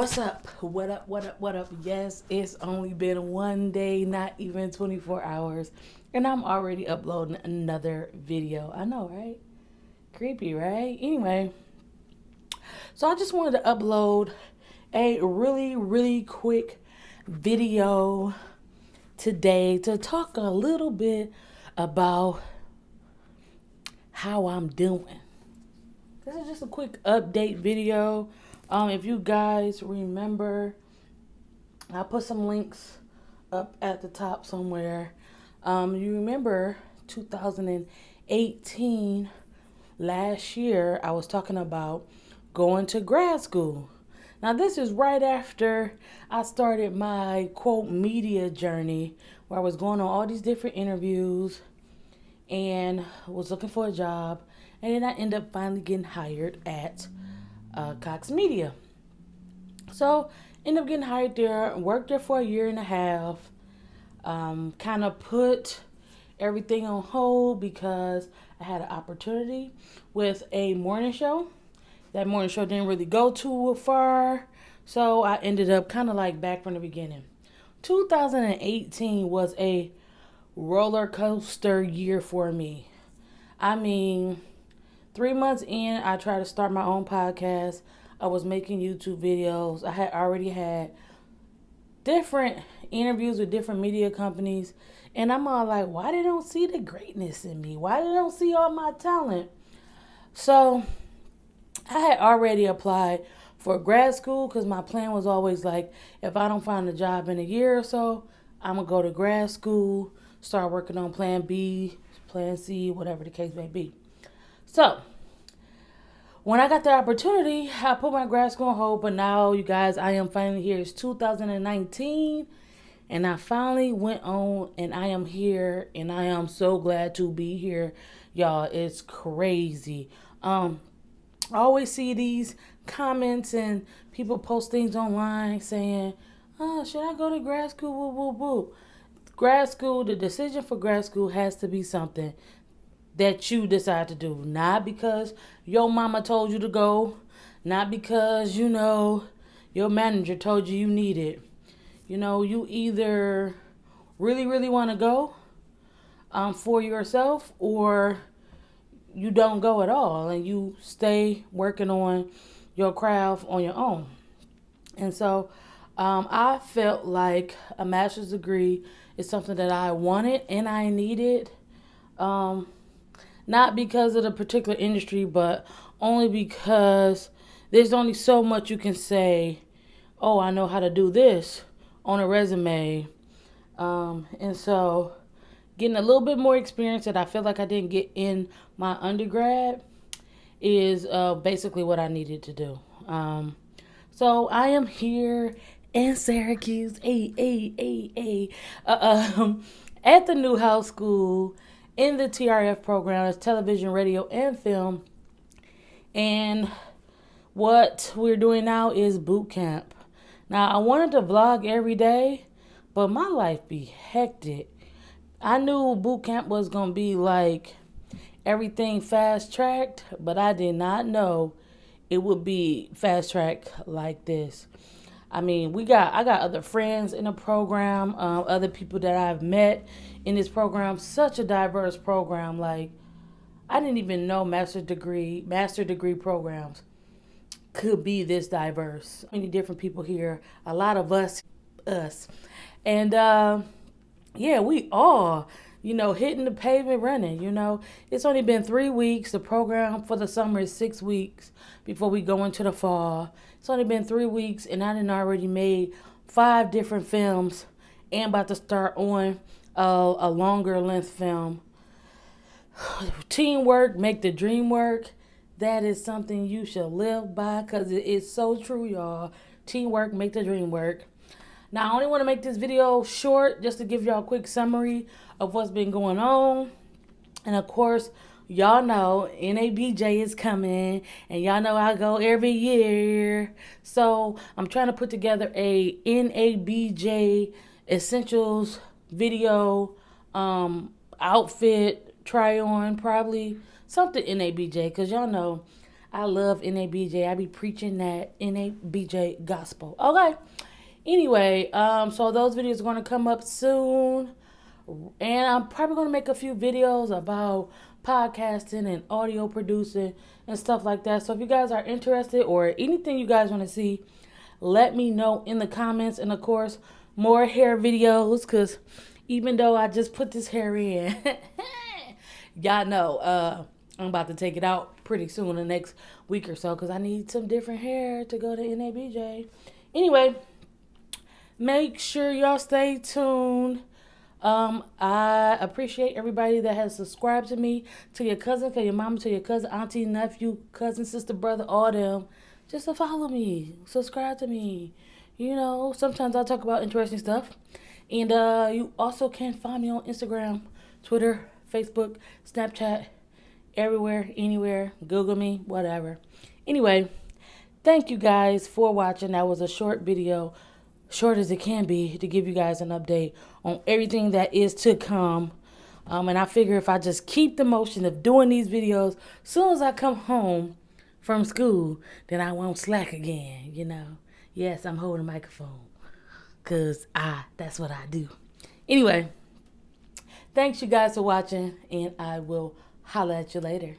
What's up? What up? What up? What up? Yes, it's only been one day, not even 24 hours, and I'm already uploading another video. I know, right? Creepy, right? Anyway, so I just wanted to upload a really quick video today to talk a little bit about how I'm doing. This is just a quick update video. If you guys remember, I'll put some links up at the top somewhere. You remember 2018, last year, I was talking about going to grad school. Now, this is right after I started my quote media journey, where I was going on all these different interviews and was looking for a job. And then I ended up finally getting hired at Cox Media. So, ended up getting hired there, worked there for a year and a half. Kind of put everything on hold because I had an opportunity with a morning show. That morning show didn't really go too far, so I ended up kind of like back from the beginning. 2018 was a roller coaster year for me. I mean, 3 months in, I tried to start my own podcast. I was making YouTube videos. I had already had different interviews with different media companies. And I'm all like, why they don't see the greatness in me? Why they don't see all my talent? So I had already applied for grad school because my plan was always like, if I don't find a job in a year or so, I'm going to go to grad school, start working on plan B, plan C, whatever the case may be. So when I got the opportunity, I put my grad school on hold, but now, you guys, I am finally here. It's 2019, and I finally went on, and I am here, and I am so glad to be here, y'all. It's crazy. I always see these comments, and people post things online saying, oh, should I go to grad school? Woo, woo, woo. Grad school, the decision for grad school has to be something that you decide to do, not because your mama told you to go, not because, your manager told you need it. You either really want to go for yourself, or you don't go at all and you stay working on your craft on your own. And so I felt like a master's degree is something that I wanted and I needed. Not because of the particular industry, but only because there's only so much you can say, oh, I know how to do this on a resume. And so getting a little bit more experience that I feel like I didn't get in my undergrad is basically what I needed to do. So I am here in Syracuse, at the Newhouse School, in the TRF program, as television, radio, and film. And what we're doing now is boot camp. Now, I wanted to vlog every day, but my life be hectic. I knew boot camp was going to be like everything fast-tracked, but I did not know it would be fast-tracked like this. I mean, I got other friends in the program, other people that I've met in this program. Such a diverse program. Like, I didn't even know master degree programs could be this diverse. Many different people here. A lot of us. And yeah, we all, hitting the pavement running. It's only been 3 weeks. The program for the summer is 6 weeks before we go into the fall. It's only been 3 weeks, and I done already made 5 different films and about to start on a longer length film. Teamwork make the dream work. That is something you should live by, because it is so true, y'all. Teamwork make the dream work. Now, I only want to make this video short just to give y'all a quick summary of what's been going on. And of course, y'all know NABJ is coming, and y'all know I go every year. So I'm trying to put together a NABJ essentials video, outfit try on, probably something NABJ, because y'all know I love NABJ. I be preaching that NABJ gospel. Okay. Anyway, so those videos are going to come up soon. And I'm probably going to make a few videos about podcasting and audio producing and stuff like that. So if you guys are interested or anything you guys want to see, let me know in the comments. And of course, more hair videos, because even though I just put this hair in, y'all know I'm about to take it out pretty soon, the next week or so, because I need some different hair to go to NABJ. Anyway, make sure y'all stay tuned. I appreciate everybody that has subscribed to me, to your cousin, to your mama, to your cousin, auntie, nephew, cousin, sister, brother, all them. Just to follow me, subscribe to me. You know, sometimes I talk about interesting stuff. And you also can find me on Instagram, Twitter, Facebook, Snapchat, everywhere, anywhere. Google me, whatever. Anyway, thank you guys for watching. That was a short video, short as it can be, to give you guys an update on everything that is to come. And I figure if I just keep the motion of doing these videos, as soon as I come home from school, then I won't slack again, you know. Yes, I'm holding a microphone, because that's what I do. Anyway, thanks you guys for watching, and I will holla at you later.